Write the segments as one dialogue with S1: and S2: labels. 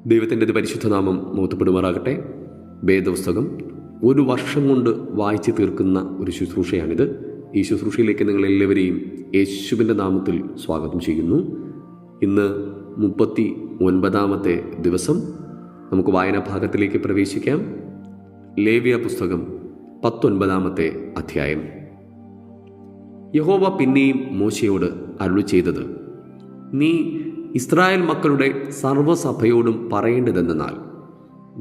S1: ദൈവത്തിൻ്റെ പരിശുദ്ധനാമം മഹത്വപ്പെടുമാറാകട്ടെ. വേദപുസ്തകം ഒരു വർഷം കൊണ്ട് വായിച്ചു തീർക്കുന്ന ഒരു ശുശ്രൂഷയാണിത്. ഈ ശുശ്രൂഷയിലേക്ക് നിങ്ങളെല്ലാവരെയും യേശുവിൻ്റെ നാമത്തിൽ സ്വാഗതം ചെയ്യുന്നു. ഇന്ന് 39-ാമത്തെ ദിവസം. നമുക്ക് വായനാ ഭാഗത്തിലേക്ക് പ്രവേശിക്കാം. ലേവ്യ പുസ്തകം 19-ാമത്തെ അധ്യായം. യഹോവ പിന്നെയും മോശയോട് അരുളി ചെയ്തത്, നീ ഇസ്രായേൽ മക്കളുടെ സർവ്വസഭയോടും പറയേണ്ടതെന്നാൽ,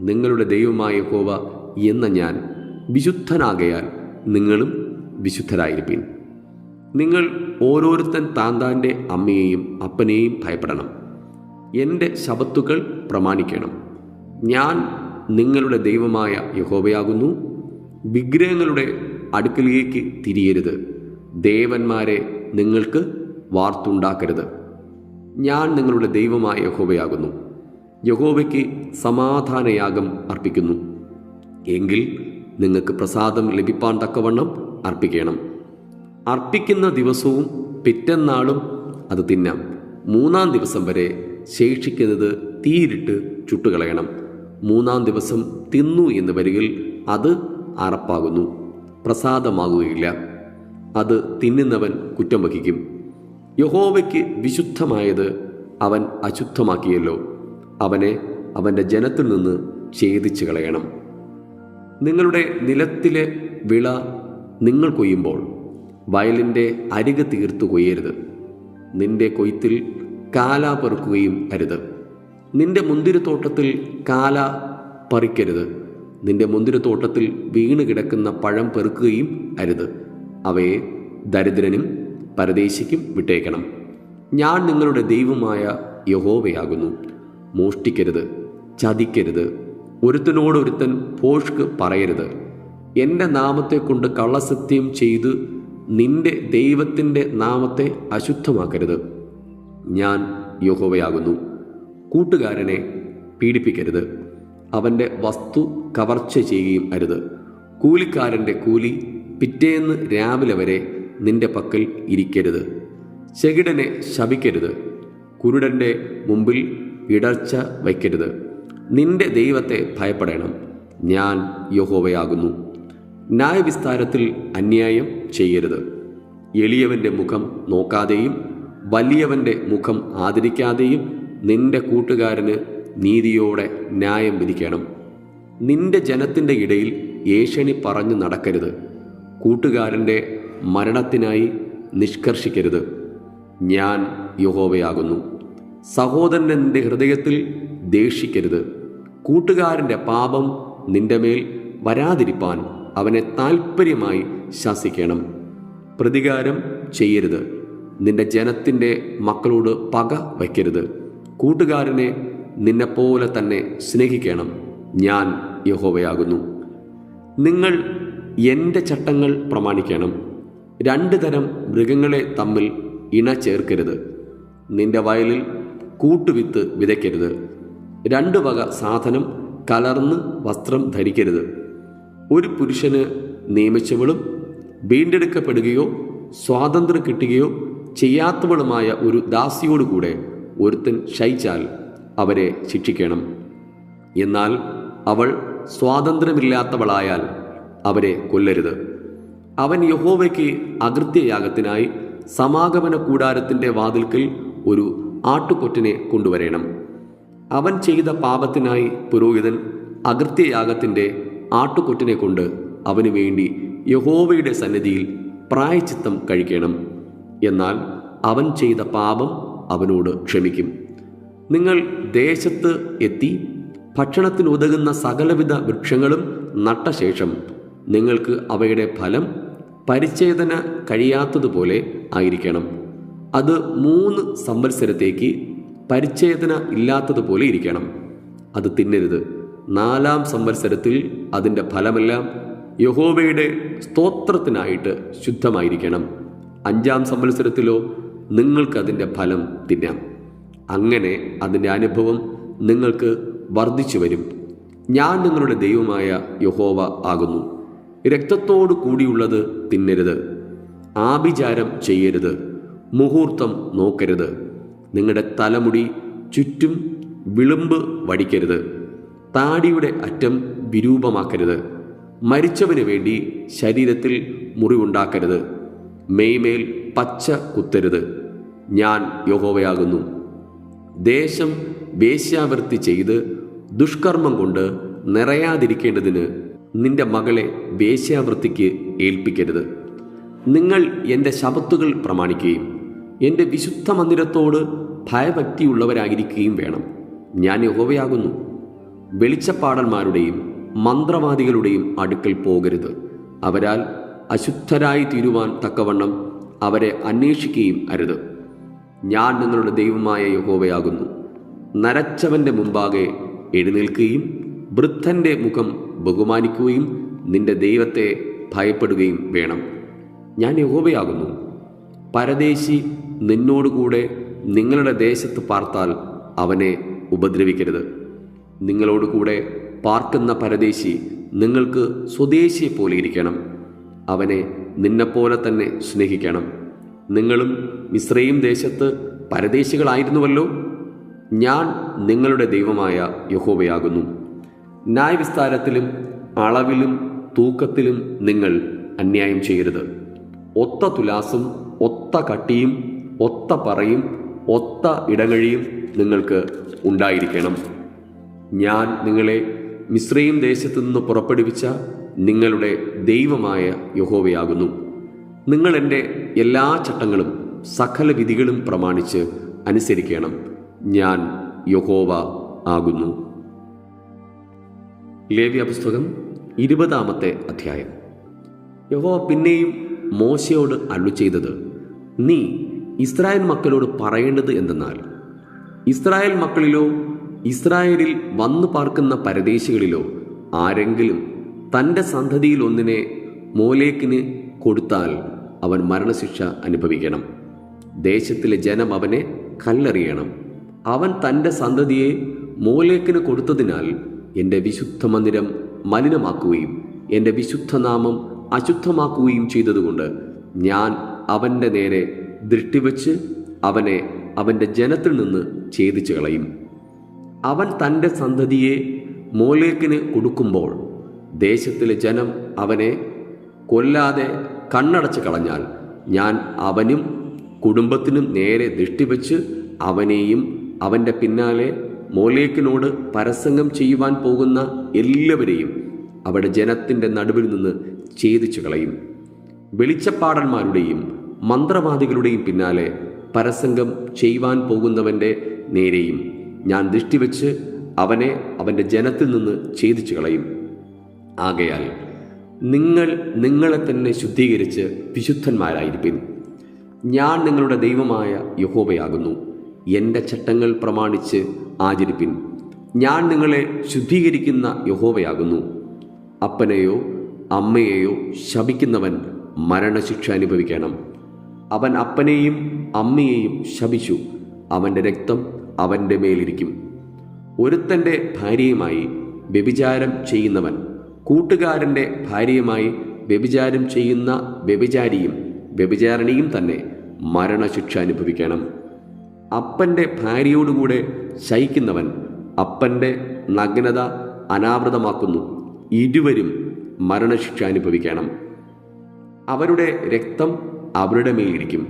S1: നിങ്ങളുടെ ദൈവമായ യഹോവ എന്ന ഞാൻ വിശുദ്ധനാകയാൽ നിങ്ങളും വിശുദ്ധരായിരിപ്പീൻ. നിങ്ങൾ ഓരോരുത്തൻ താന്താൻ്റെ അമ്മയെയും അപ്പനെയും ഭയപ്പെടണം. എൻ്റെ ശബത്തുകൾ പ്രമാണിക്കണം. ഞാൻ നിങ്ങളുടെ ദൈവമായ യഹോവയാകുന്നു. വിഗ്രഹങ്ങളുടെ അടുക്കലേക്ക് തിരിയരുത്. ദേവന്മാരെ നിങ്ങൾക്ക് വാർത്തുണ്ടാക്കരുത്. ഞാൻ നിങ്ങളുടെ ദൈവമായ യഹോവയാകുന്നു. യഹോവയ്ക്ക് സമാധാനയാഗം അർപ്പിക്കുന്നു എങ്കിൽ നിങ്ങൾക്ക് പ്രസാദം ലഭിപ്പാൻ തക്കവണ്ണം അർപ്പിക്കണം. അർപ്പിക്കുന്ന ദിവസവും പിറ്റന്നാളും അത് തിന്നാം. 3-ാം ദിവസം വരെ ശേഷിക്കുന്നത് തീയിലിട്ട് ചുട്ടുകളയണം. 3-ാം ദിവസം തിന്നു എന്ന് വരികിൽ അത് അറപ്പാകുന്നു, പ്രസാദമാകുകയില്ല. അത് തിന്നുന്നവൻ കുറ്റം വഹിക്കും. യഹോവയ്ക്ക് വിശുദ്ധമായത് അവൻ അശുദ്ധമാക്കിയല്ലോ. അവനെ അവൻ്റെ ജനത്തിൽ നിന്ന് ഛേദിച്ചു കളയണം. നിങ്ങളുടെ നിലത്തിലെ വിള നിങ്ങൾ കൊയ്യുമ്പോൾ വയലിൻ്റെ അരികു തീർത്തു കൊയ്യരുത്. നിന്റെ കൊയ്ത്തിൽ കാല പെറുക്കുകയും അരുത്. നിന്റെ മുന്തിരിത്തോട്ടത്തിൽ കാല പറിക്കരുത്. നിന്റെ മുന്തിരിത്തോട്ടത്തിൽ വീണ് കിടക്കുന്ന പഴം പെറുക്കുകയും അരുത്. അവയെ ദരിദ്രനും പരദേശിക്കും വിട്ടേക്കണം. ഞാൻ നിങ്ങളുടെ ദൈവമായ യഹോവയാകുന്നു. മോഷ്ടിക്കരുത്, ചതിക്കരുത്, ഒരുത്തനോടൊരുത്തൻ ഭോഷ്ക് പറയരുത്. എൻ്റെ നാമത്തെക്കൊണ്ട് കള്ളസത്യം ചെയ്ത് നിന്റെ ദൈവത്തിൻ്റെ നാമത്തെ അശുദ്ധമാക്കരുത്. ഞാൻ യഹോവയാകുന്നു. കൂട്ടുകാരനെ പീഡിപ്പിക്കരുത്. അവൻ്റെ വസ്തു കവർച്ച ചെയ്യുകയും അരുത്. കൂലിക്കാരൻ്റെ കൂലി പിറ്റേന്ന് രാവിലെ വരെ നിന്റെ പക്കൽ ഇരിക്കരുത്. ചെകിടനെ ശപിക്കരുത്. കുരുടൻ്റെ മുമ്പിൽ ഇടർച്ച വയ്ക്കരുത്. നിന്റെ ദൈവത്തെ ഭയപ്പെടണം. ഞാൻ യഹോവയാകുന്നു. ന്യായവിസ്താരത്തിൽ അന്യായം ചെയ്യരുത്. എളിയവൻ്റെ മുഖം നോക്കാതെയും വലിയവൻ്റെ മുഖം ആദരിക്കാതെയും നിന്റെ കൂട്ടുകാരന് നീതിയോടെ ന്യായം വിധിക്കണം. നിന്റെ ജനത്തിൻ്റെ ഇടയിൽ ഏഷണി പറഞ്ഞു നടക്കരുത്. കൂട്ടുകാരൻ്റെ മരണത്തിനായി നിഷ്കർഷിക്കരുത്. ഞാൻ യഹോവയാകുന്നു. സഹോദരനെ നിന്റെ ഹൃദയത്തിൽ ദേഷിക്കരുത്. കൂട്ടുകാരൻ്റെ പാപം നിന്റെ മേൽ വരാതിരിപ്പാൻ അവനെ താൽപ്പര്യമായി ശാസിക്കണം. പ്രതികാരം ചെയ്യരുത്. നിന്റെ ജനത്തിൻ്റെ മക്കളോട് പക വയ്ക്കരുത്. കൂട്ടുകാരനെ നിന്നെപ്പോലെ തന്നെ സ്നേഹിക്കണം. ഞാൻ യഹോവയാകുന്നു. നിങ്ങൾ എൻ്റെ ചട്ടങ്ങൾ പ്രമാണിക്കണം. 2 തരം മൃഗങ്ങളെ തമ്മിൽ ഇണ ചേർക്കരുത്. നിന്റെ വയലിൽ കൂട്ടുവിത്ത് വിതയ്ക്കരുത്. 2 വക സാധനം കലർന്ന് വസ്ത്രം ധരിക്കരുത്. ഒരു പുരുഷന് നിയമിച്ചവളും വീണ്ടെടുക്കപ്പെടുകയോ സ്വാതന്ത്ര്യം കിട്ടുകയോ ചെയ്യാത്തവളുമായ ഒരു ദാസിയോടുകൂടെ ഒരുത്തൻ ശയിച്ചാൽ അവരെ ശിക്ഷിക്കണം. എന്നാൽ അവൾ സ്വാതന്ത്ര്യമില്ലാത്തവളായാൽ അവരെ കൊല്ലരുത്. അവൻ യഹോവയ്ക്ക് അകൃത്യയാഗത്തിനായി സമാഗമന കൂടാരത്തിൻ്റെ വാതിൽക്കൽ ഒരു ആട്ടുകൊറ്റനെ കൊണ്ടുവരണം. അവൻ ചെയ്ത പാപത്തിനായി പുരോഹിതൻ അകൃത്യയാഗത്തിൻ്റെ ആട്ടുകൊറ്റനെ കൊണ്ട് അവന് വേണ്ടി യഹോവയുടെ സന്നിധിയിൽ പ്രായശ്ചിത്തം കഴിക്കണം. എന്നാൽ അവൻ ചെയ്ത പാപം അവനോട് ക്ഷമിക്കും. നിങ്ങൾ ദേശത്ത് എത്തി ഭക്ഷണത്തിനുതകുന്ന സകലവിധ വൃക്ഷങ്ങളും നട്ട ശേഷം നിങ്ങൾക്ക് അവയുടെ ഫലം പരിച്ഛേദന കഴിയാത്തതുപോലെ ആയിരിക്കണം. അത് 3 സംവത്സരത്തേക്ക് പരിച്ഛേദന ഇല്ലാത്തതുപോലെ ഇരിക്കണം. അത് തിന്നരുത്. 4-ാം സംവത്സരത്തിൽ അതിൻ്റെ ഫലമെല്ലാം യഹോവയുടെ സ്തോത്രത്തിനായിട്ട് ശുദ്ധമായിരിക്കണം. 5-ാം സംവത്സരത്തിലോ നിങ്ങൾക്കതിൻ്റെ ഫലം തിന്നാം. അങ്ങനെ അതിൻ്റെ അനുഭവം നിങ്ങൾക്ക് വർദ്ധിച്ചു വരും. ഞാൻ നിങ്ങളുടെ ദൈവമായ യഹോവ ആകുന്നു. രക്തത്തോടു കൂടിയുള്ളത് തിന്നരുത്. ആഭിചാരം ചെയ്യരുത്. മുഹൂർത്തം നോക്കരുത്. നിങ്ങളുടെ തലമുടി ചുറ്റും വിളുമ്പ് വടിക്കരുത്, താടിയുടെ അറ്റം വിരൂപമാക്കരുത്, മരിച്ചവന് വേണ്ടി ശരീരത്തിൽ മുറിവുണ്ടാക്കരുത്, മെയ്മേൽ പച്ച കുത്തരുത്. ഞാൻ യഹോവയാകുന്നു. ദേശം വേശ്യാവൃത്തി ചെയ്ത് ദുഷ്കർമ്മം കൊണ്ട് നിറയാതിരിക്കേണ്ടതിന് നിന്റെ മകളെ വേശ്യാവൃത്തിക്ക് ഏൽപ്പിക്കരുത്. നിങ്ങൾ എൻ്റെ ശബത്തുകൾ പ്രമാണിക്കുകയും എൻ്റെ വിശുദ്ധ മന്ദിരത്തോട് ഭയഭക്തിയുള്ളവരായിരിക്കുകയും വേണം. ഞാൻ യഹോവയാകുന്നു. വെളിച്ചപ്പാടന്മാരുടെയും മന്ത്രവാദികളുടെയും അടുക്കൽ പോകരുത്. അവരാൽ അശുദ്ധരായി തീരുവാൻ തക്കവണ്ണം അവരെ അന്വേഷിക്കുകയും അരുത്. ഞാൻ നിങ്ങളുടെ ദൈവമായ യഹോവയാകുന്നു. നരച്ചവൻ്റെ മുമ്പാകെ എഴുന്നേൽക്കുകയും വൃദ്ധൻ്റെ മുഖം ബഹുമാനിക്കുകയും നിന്റെ ദൈവത്തെ ഭയപ്പെടുകയും വേണം. ഞാൻ യഹോവയാകുന്നു. പരദേശി നിന്നോടുകൂടെ നിങ്ങളുടെ ദേശത്ത് പാർത്താൽ അവനെ ഉപദ്രവിക്കരുത്. നിങ്ങളോടുകൂടെ പാർക്കുന്ന പരദേശി നിങ്ങൾക്ക് സ്വദേശിയെ പോലെ ഇരിക്കണം. അവനെ നിന്നെപ്പോലെ തന്നെ സ്നേഹിക്കണം. നിങ്ങളും മിസ്രയീം ദേശത്ത് പരദേശികളായിരുന്നുവല്ലോ. ഞാൻ നിങ്ങളുടെ ദൈവമായ യഹോവയാകുന്നു. ന്യായവിസ്താരത്തിലും അളവിലും തൂക്കത്തിലും നിങ്ങൾ അന്യായം ചെയ്യരുത്. ഒത്ത തുലാസും ഒത്ത കട്ടിയും ഒത്ത പറയും ഒത്ത ഇടങ്ങഴിയും നിങ്ങൾക്ക് ഉണ്ടായിരിക്കണം. ഞാൻ നിങ്ങളെ മിസ്രയീം ദേശത്തു നിന്ന് പുറപ്പെടുവിച്ച നിങ്ങളുടെ ദൈവമായ യഹോവയാകുന്നു. നിങ്ങൾ എൻ്റെ എല്ലാ ചട്ടങ്ങളും സകല വിധികളും പ്രമാണിച്ച് അനുസരിക്കണം. ഞാൻ യഹോവ ആകുന്നു. ലേവ്യ പുസ്തകം 20 അധ്യായം. യഹോവ പിന്നെയും മോശയോട് അരുളിച്ചെയ്തത്, നീ ഇസ്രായേൽ മക്കളോട് പറയേണ്ടത് എന്തെന്നാൽ, ഇസ്രായേൽ മക്കളിലോ ഇസ്രായേലിൽ വന്നു പാർക്കുന്ന പരദേശികളിലോ ആരെങ്കിലും തൻ്റെ സന്തതിയിൽ ഒന്നിനെ മോലേക്കിന് കൊടുത്താൽ അവൻ മരണശിക്ഷ അനുഭവിക്കണം. ദേശത്തിലെ ജനം അവനെ കല്ലെറിയണം. അവൻ തൻ്റെ സന്തതിയെ മോലേക്കിന് കൊടുത്തതിനാൽ എൻ്റെ വിശുദ്ധ മന്ദിരം മലിനമാക്കുകയും എൻ്റെ വിശുദ്ധനാമം അശുദ്ധമാക്കുകയും ചെയ്തതുകൊണ്ട് ഞാൻ അവൻ്റെ നേരെ ദൃഷ്ടിവെച്ച് അവനെ അവൻ്റെ ജനത്തിൽ നിന്ന് ഛേദിച്ചു കളയും. അവൻ തൻ്റെ സന്തതിയെ മോലേക്കിന് കൊടുക്കുമ്പോൾ ദേശത്തിലെ ജനം അവനെ കൊല്ലാതെ കണ്ണടച്ച് കളഞ്ഞാൽ ഞാൻ അവനും കുടുംബത്തിനും നേരെ ദൃഷ്ടിവെച്ച് അവനെയും അവൻ്റെ പിന്നാലെ മോലേക്കിനോട് പരസംഗം ചെയ്യുവാൻ പോകുന്ന എല്ലാവരെയും അവിടെ ജനത്തിൻ്റെ നടുവിൽ നിന്ന് ഛേദിച്ചു കളയും. വെളിച്ചപ്പാടന്മാരുടെയും മന്ത്രവാദികളുടെയും പിന്നാലെ പരസംഗം ചെയ്യുവാൻ പോകുന്നവൻ്റെ നേരെയും ഞാൻ ദൃഷ്ടിവെച്ച് അവനെ അവൻ്റെ ജനത്തിൽ നിന്ന് ഛേദിച്ചു കളയും. ആകയാൽ നിങ്ങൾ നിങ്ങളെ തന്നെ ശുദ്ധീകരിച്ച് വിശുദ്ധന്മാരായിരിപ്പിൻ. ഞാൻ നിങ്ങളുടെ ദൈവമായ യഹോവയാകുന്നു. എൻ്റെ ചട്ടങ്ങൾ പ്രമാണിച്ച് ആചരിപ്പിൻ. ഞാൻ നിങ്ങളെ ശുദ്ധീകരിക്കുന്ന യഹോവയാകുന്നു. അപ്പനെയോ അമ്മയെയോ ശപിക്കുന്നവൻ മരണശിക്ഷ അനുഭവിക്കണം. അവൻ അപ്പനെയും അമ്മയെയും ശപിച്ചു, അവൻ്റെ രക്തം അവൻ്റെ മേലിരിക്കും. ഒരുത്തൻ്റെ ഭാര്യയുമായി വ്യഭിചാരം ചെയ്യുന്നവൻ കൂട്ടുകാരൻ്റെ ഭാര്യയുമായി വ്യഭിചാരം ചെയ്യുന്ന വ്യഭിചാരിയും വ്യഭിചാരിണിയും തന്നെ മരണശിക്ഷ അനുഭവിക്കണം. അപ്പൻ്റെ ഭാര്യയോടുകൂടെ ശയിക്കുന്നവൻ അപ്പൻ്റെ നഗ്നത അനാവൃതമാക്കുന്നു. ഇരുവരും മരണശിക്ഷ അനുഭവിക്കണം. അവരുടെ രക്തം അവരുടെ മേലിരിക്കും.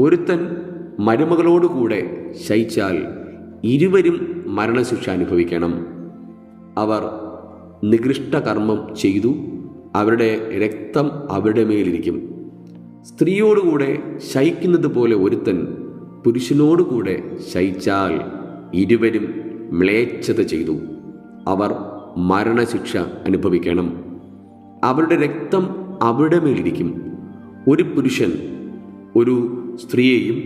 S1: ഒരുത്തൻ മരുമകളോടുകൂടെ ശയിച്ചാൽ ഇരുവരും മരണശിക്ഷ അനുഭവിക്കണം. അവർ നികൃഷ്ടകർമ്മം ചെയ്തു, അവരുടെ രക്തം അവരുടെ മേലിരിക്കും. സ്ത്രീയോടുകൂടെ ശയിക്കുന്നത് പോലെ ഒരുത്തൻ പുരുഷനോടുകൂടെ ശയിച്ചാൽ ഇരുവരും മ്ലേച്ഛത ചെയ്തു, അവർ മരണശിക്ഷ അനുഭവിക്കണം. അവരുടെ രക്തം അവരുടെ മേലിരിക്കും. ഒരു പുരുഷൻ ഒരു സ്ത്രീയെയും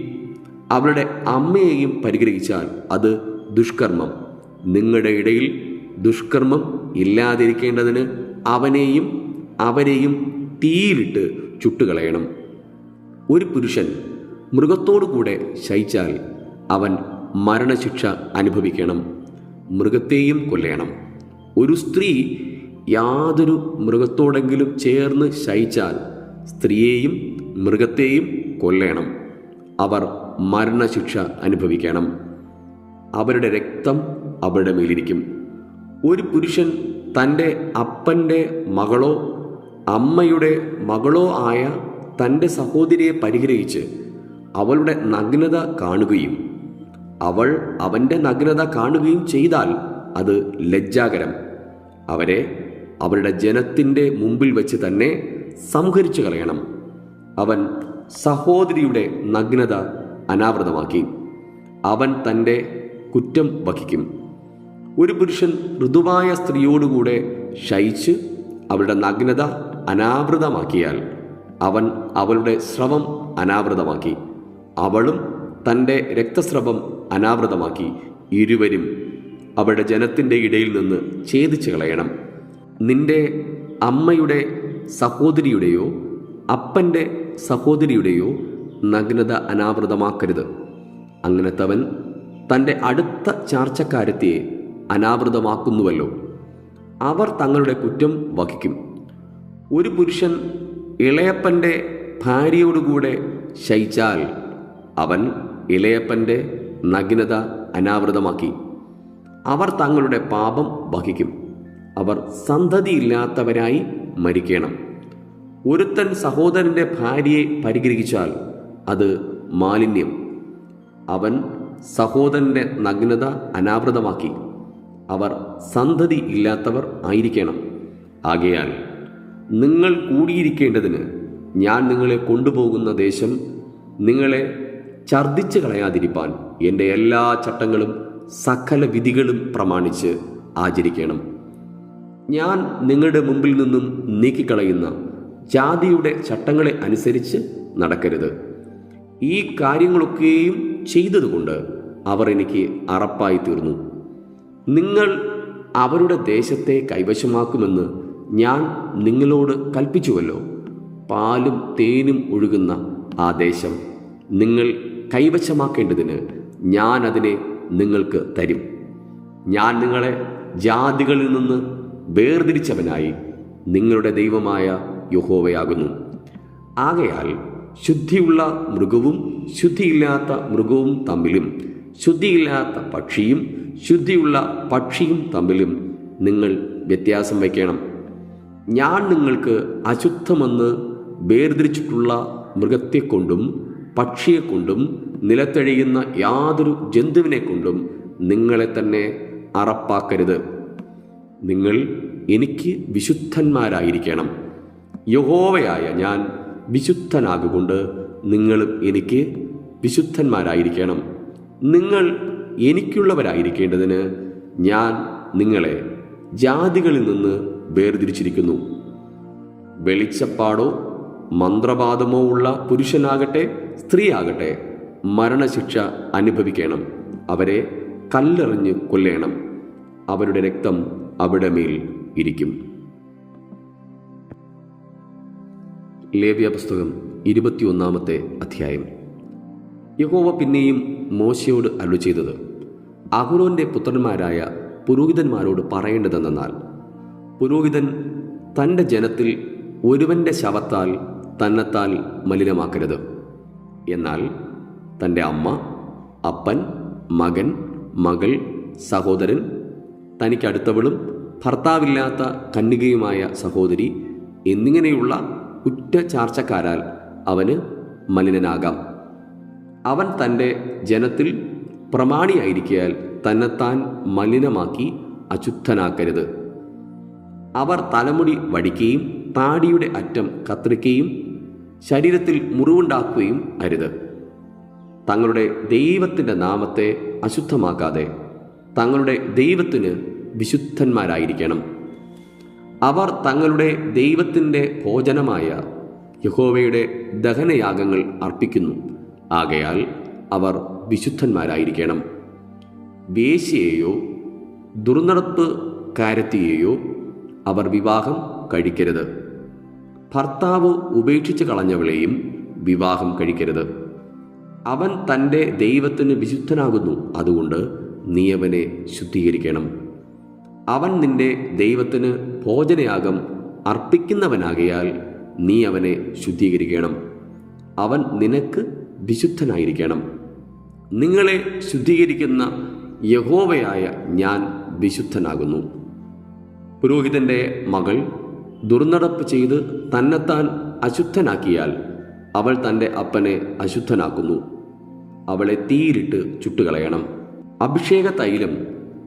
S1: അവരുടെ അമ്മയെയും പരിഗ്രഹിച്ചാൽ അത് ദുഷ്കർമ്മം. നിങ്ങളുടെ ഇടയിൽ ദുഷ്കർമ്മം ഇല്ലാതിരിക്കേണ്ടതിന് അവനെയും അവരെയും തീയിലിട്ട് ചുട്ടുകളയണം. ഒരു പുരുഷൻ മൃഗത്തോടുകൂടെ ശയിച്ചാൽ അവൻ മരണശിക്ഷ അനുഭവിക്കണം. മൃഗത്തെയും കൊല്ലണം. ഒരു സ്ത്രീ യാതൊരു മൃഗത്തോടെങ്കിലും ചേർന്ന് ശയിച്ചാൽ സ്ത്രീയെയും മൃഗത്തെയും കൊല്ലണം. അവർ മരണശിക്ഷ അനുഭവിക്കണം. അവരുടെ രക്തം അവരുടെ മേലിരിക്കും. ഒരു പുരുഷൻ തൻ്റെ അപ്പൻ്റെ മകളോ അമ്മയുടെ മകളോ ആയ തൻ്റെ സഹോദരിയെ പരിഗ്രഹിച്ച് അവളുടെ നഗ്നത കാണുകയും അവൾ അവൻ്റെ നഗ്നത കാണുകയും ചെയ്താൽ അത് ലജ്ജാകരം. അവരെ അവരുടെ ജനത്തിൻ്റെ മുമ്പിൽ വെച്ച് തന്നെ സംഹരിച്ചു കളയണം. അവൻ സഹോദരിയുടെ നഗ്നത അനാവൃതമാക്കി. അവൻ തൻ്റെ കുറ്റം വഹിക്കും. ഒരു പുരുഷൻ ഋതുവായ സ്ത്രീയോടുകൂടെ ശയിച്ച് അവളുടെ നഗ്നത അനാവൃതമാക്കിയാൽ അവൻ അവളുടെ സ്രവം അനാവൃതമാക്കി. അവളും തൻ്റെ രക്തസ്രവം അനാവൃതമാക്കി. ഇരുവരും അവരുടെ ജനത്തിൻ്റെ ഇടയിൽ നിന്ന് ഛേദിച്ചു കളയണം. നിന്റെ അമ്മയുടെ സഹോദരിയുടെയോ അപ്പൻ്റെ സഹോദരിയുടെയോ നഗ്നത അനാവൃതമാക്കരുത്. അങ്ങനത്തവൻ തൻ്റെ അടുത്ത ചാർച്ചക്കാരത്തിയെ അനാവൃതമാക്കുന്നുവല്ലോ. അവർ തങ്ങളുടെ കുറ്റം വഹിക്കും. ഒരു പുരുഷൻ ഇളയപ്പൻ്റെ ഭാര്യയോടുകൂടെ ശയിച്ചാൽ അവൻ ഇളയപ്പൻ്റെ നഗ്നത അനാവൃതമാക്കി. അവർ തങ്ങളുടെ പാപം വഹിക്കും. അവർ സന്തതിയില്ലാത്തവരായി മരിക്കണം. ഒരുത്തൻ സഹോദരൻ്റെ ഭാര്യയെ പരിഗ്രഹിച്ചാൽ അത് മാലിന്യം. അവൻ സഹോദരൻ്റെ നഗ്നത അനാവൃതമാക്കി. അവർ സന്തതി ഇല്ലാത്തവർ ആയിരിക്കണം. ആകയാൽ നിങ്ങൾ കൂടിയിരിക്കേണ്ടതിന് ഞാൻ നിങ്ങളെ കൊണ്ടുപോകുന്ന ദേശം നിങ്ങളെ ഛർദ്ദിച്ചു കളയാതിരിപ്പാൻ എൻ്റെ എല്ലാ ചട്ടങ്ങളും സകല വിധികളും പ്രമാണിച്ച് ആചരിക്കണം. ഞാൻ നിങ്ങളുടെ മുമ്പിൽ നിന്നും നീക്കിക്കളയുന്ന ജാതിയുടെ ചട്ടങ്ങളെ അനുസരിച്ച് നടക്കരുത്. ഈ കാര്യങ്ങളൊക്കെയും ചെയ്തതുകൊണ്ട് അവർ എനിക്ക് അറപ്പായി തീർന്നു. നിങ്ങൾ അവരുടെ ദേശത്തെ കൈവശമാക്കുമെന്ന് ഞാൻ നിങ്ങളോട് കൽപ്പിച്ചുവല്ലോ. പാലും തേനും ഒഴുകുന്ന ആ ദേശം നിങ്ങൾ കൈവശമാക്കേണ്ടതിന് ഞാൻ അതിനെ നിങ്ങൾക്ക് തരും. ഞാൻ നിങ്ങളെ ജാതികളിൽ നിന്ന് വേർതിരിച്ചവനായി നിങ്ങളുടെ ദൈവമായ യഹോവയാകുന്നു. ആകയാൽ ശുദ്ധിയുള്ള മൃഗവും ശുദ്ധിയില്ലാത്ത മൃഗവും തമ്മിലും ശുദ്ധിയില്ലാത്ത പക്ഷിയും ശുദ്ധിയുള്ള പക്ഷിയും തമ്മിലും നിങ്ങൾ വ്യത്യാസം വയ്ക്കണം. ഞാൻ നിങ്ങൾക്ക് അശുദ്ധമെന്ന് വേർതിരിച്ചിട്ടുള്ള മൃഗത്തെക്കൊണ്ടും പക്ഷിയെക്കൊണ്ടും നിലത്തഴിയുന്ന യാതൊരു ജന്തുവിനെ കൊണ്ടും നിങ്ങളെ തന്നെ അറപ്പാക്കരുത്. നിങ്ങൾ എനിക്ക് വിശുദ്ധന്മാരായിരിക്കണം. യഹോവയായ ഞാൻ വിശുദ്ധനാകൊണ്ട് നിങ്ങളും എനിക്ക് വിശുദ്ധന്മാരായിരിക്കണം. നിങ്ങൾ എനിക്കുള്ളവരായിരിക്കേണ്ടതിന് ഞാൻ നിങ്ങളെ ജാതികളിൽ നിന്ന് വേർതിരിച്ചിരിക്കുന്നു. വെളിച്ചപ്പാടോ മന്ത്രവാദമോ ഉള്ള പുരുഷനാകട്ടെ സ്ത്രീയാകട്ടെ മരണശിക്ഷ അനുഭവിക്കണം. അവരെ കല്ലെറിഞ്ഞ് കൊല്ലേണം. അവരുടെ രക്തം അവിടെ മേൽ ഇരിക്കും. ലേവ്യ പുസ്തകം 21 അധ്യായം. യഹോവ പിന്നെയും മോശയോട് അരുളി ചെയ്തത്, അഹ്റോന്റെ പുത്രന്മാരായ പുരോഹിതന്മാരോട് പറയേണ്ടതെന്നാൽ, പുരോഹിതൻ തൻ്റെ ജനത്തിൽ ഒരുവൻ്റെ ശവത്താൽ തന്നെത്താൻ മലിനമാക്കരുത്. എന്നാൽ തൻ്റെ അമ്മ, അപ്പൻ, മകൻ, മകൾ, സഹോദരൻ, തനിക്കടുത്തവളും ഭർത്താവില്ലാത്ത കന്യകയുമായ സഹോദരി എന്നിങ്ങനെയുള്ള ഉറ്റ ചാർച്ചക്കാരാൽ അവന് മലിനനാകാം. അവൻ തൻ്റെ ജനത്തിൽ പ്രമാണിയായിരിക്കയാൽ തന്നെത്താൻ മലിനമാക്കി അശുദ്ധനാക്കരുത്. അവർ തലമുടി വടിക്കുകയും താടിയുടെ അറ്റം കത്രിക്കുകയും ശരീരത്തിൽ മുറിവുണ്ടാക്കുകയും അരുത്. തങ്ങളുടെ ദൈവത്തിൻ്റെ നാമത്തെ അശുദ്ധമാക്കാതെ തങ്ങളുടെ ദൈവത്തിന് വിശുദ്ധന്മാരായിരിക്കണം. അവർ തങ്ങളുടെ ദൈവത്തിൻ്റെ ഭോജനമായ യഹോവയുടെ ദഹനയാഗങ്ങൾ അർപ്പിക്കുന്നു. ആകയാൽ അവർ വിശുദ്ധന്മാരായിരിക്കണം. വേശ്യയെയോ ദുർനടപ്പുകാരത്തിയെയോ അവർ വിവാഹം കഴിക്കരുത്. ഭർത്താവ് ഉപേക്ഷിച്ച് കളഞ്ഞവളെയും വിവാഹം കഴിക്കരുത്. അവൻ തൻ്റെ ദൈവത്തിന് വിശുദ്ധനാകുന്നു. അതുകൊണ്ട് നീ അവനെ ശുദ്ധീകരിക്കണം. അവൻ നിന്റെ ദൈവത്തിന് ഭോജനയാഗം അർപ്പിക്കുന്നവനാകയാൽ നീ അവനെ ശുദ്ധീകരിക്കണം. അവൻ നിനക്ക് വിശുദ്ധനായിരിക്കണം. നിങ്ങളെ ശുദ്ധീകരിക്കുന്ന യഹോവയായ ഞാൻ വിശുദ്ധനാകുന്നു. പുരോഹിതന്റെ മകൾ ദുർനടപ്പ് ചെയ്ത് തന്നെത്താൻ അശുദ്ധനാക്കിയാൽ അവൾ തൻ്റെ അപ്പനെ അശുദ്ധനാക്കുന്നു. അവളെ തീയിലിട്ട് ചുട്ടുകളയണം. അഭിഷേക തൈലം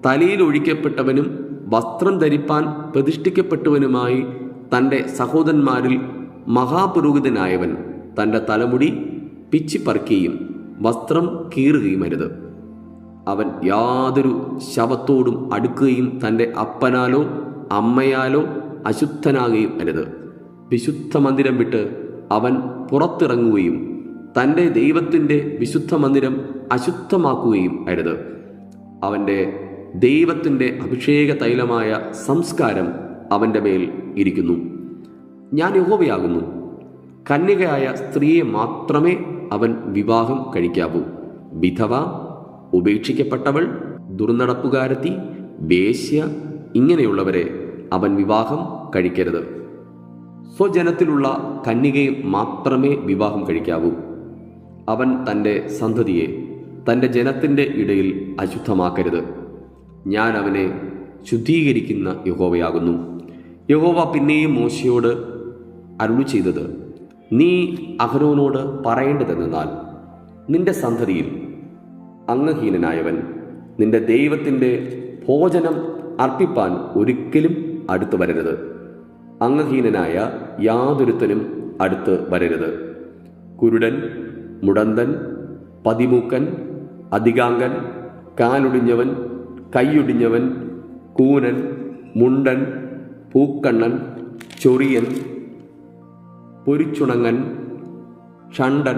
S1: തലയിൽ ഒഴിക്കപ്പെട്ടവനും വസ്ത്രം ധരിപ്പാൻ പ്രതിഷ്ഠിക്കപ്പെട്ടവനുമായി തൻ്റെ സഹോദരന്മാരിൽ മഹാപുരോഹിതനായവൻ തൻ്റെ തലമുടി പിച്ചിപ്പറിക്കുകയും വസ്ത്രം കീറുകയും അരുത്. അവൻ യാതൊരു ശവത്തോടും അടുക്കുകയും തൻ്റെ അപ്പനാലോ അമ്മയാലോ അശുദ്ധനാകുകയും അരുത്. വിശുദ്ധ മന്ദിരം വിട്ട് അവൻ പുറത്തിറങ്ങുകയും തൻ്റെ ദൈവത്തിൻ്റെ വിശുദ്ധ മന്ദിരം അശുദ്ധമാക്കുകയും അരുത്. അവൻ്റെ ദൈവത്തിൻ്റെ അഭിഷേക തൈലമായ സംസ്കാരം അവൻ്റെ മേൽ ഇരിക്കുന്നു. ഞാൻ യഹോവയാകുന്നു. കന്യകയായ സ്ത്രീയെ മാത്രമേ അവൻ വിവാഹം കഴിക്കാവൂ. വിധവ, ഉപേക്ഷിക്കപ്പെട്ടവൾ, ദുർനടപ്പുകാരത്തി, വേശ്യ ഇങ്ങനെയുള്ളവരെ അവൻ വിവാഹം കഴിക്കരുത്. സ്വജനത്തിലുള്ള കന്യകയെ മാത്രമേ വിവാഹം കഴിക്കാവൂ. അവൻ തൻ്റെ സന്തതിയെ തൻ്റെ ജനത്തിൻ്റെ ഇടയിൽ അശുദ്ധമാക്കരുത്. ഞാൻ അവനെ ശുദ്ധീകരിക്കുന്ന യഹോവയാകുന്നു. യഹോവ പിന്നെയും മോശയോട് അരുളി ചെയ്തത്, നീ അഹരോനോട് പറയേണ്ടതെന്നാൽ, നിന്റെ സന്തതിയിൽ അംഗഹീനനായവൻ നിന്റെ ദൈവത്തിൻ്റെ ഭോജനം അർപ്പിപ്പാൻ ഒരിക്കലും അടുത്തു വരരുത്. അംഗഹീനനായ യാതൊരുത്തനും അടുത്ത് വരരുത്. കുരുടൻ, മുടന്തൻ, പതിമൂക്കൻ, അധികാംഗൻ, കാലൊടിഞ്ഞവൻ, കൈയൊടിഞ്ഞവൻ, കൂനൻ, മുണ്ടൻ, പൂക്കണ്ണൻ, ചൊറിയൻ, പൊരിച്ചുണങ്ങൻ, ഷണ്ടൻ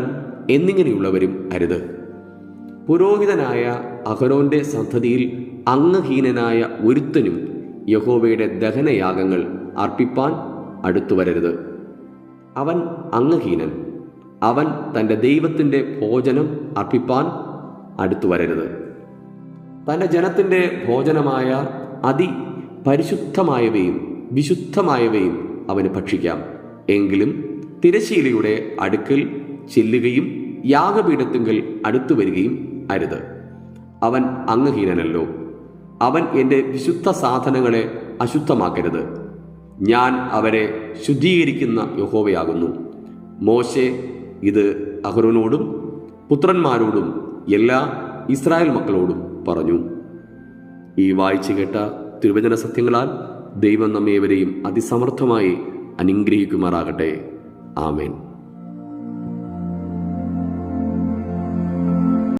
S1: എന്നിങ്ങനെയുള്ളവരും അരുത്. പുരോഹിതനായ അഹരോന്റെ സന്തതിയിൽ അംഗഹീനനായ ഒരുത്തനും യഹോവയുടെ ദഹനയാഗങ്ങൾ അർപ്പിപ്പാൻ അടുത്തു വരരുത്. അവൻ അംഗഹീനൻ. അവൻ തൻ്റെ ദൈവത്തിൻ്റെ ഭോജനം അർപ്പിപ്പാൻ അടുത്തു വരരുത്. തൻ്റെ ജനത്തിൻ്റെ ഭോജനമായ പരിശുദ്ധമായവയും വിശുദ്ധമായവയും അവന് ഭക്ഷിക്കാം. എങ്കിലും തിരശ്ശീലയുടെ അടുക്കൽ ചെല്ലുകയും യാഗപീഠത്തിങ്കൽ അടുത്തു വരികയും അരുത്. അവൻ അംഗഹീനനല്ലോ. അവൻ എൻ്റെ വിശുദ്ധ സാധനങ്ങളെ അശുദ്ധമാക്കരുത്. ഞാൻ അവരെ ശുദ്ധീകരിക്കുന്ന യഹോവയാകുന്നു. മോശെ ഇത് അഹരോനോടും പുത്രന്മാരോടും എല്ലാ ഇസ്രായേൽ മക്കളോടും പറഞ്ഞു. ഈ വായിച്ചു കേട്ട തിരുവചന സത്യങ്ങളാൽ ദൈവം നമ്മേവരെയും അതിസമർത്ഥമായി അനുഗ്രഹിക്കുമാറാകട്ടെ. ആമേൻ.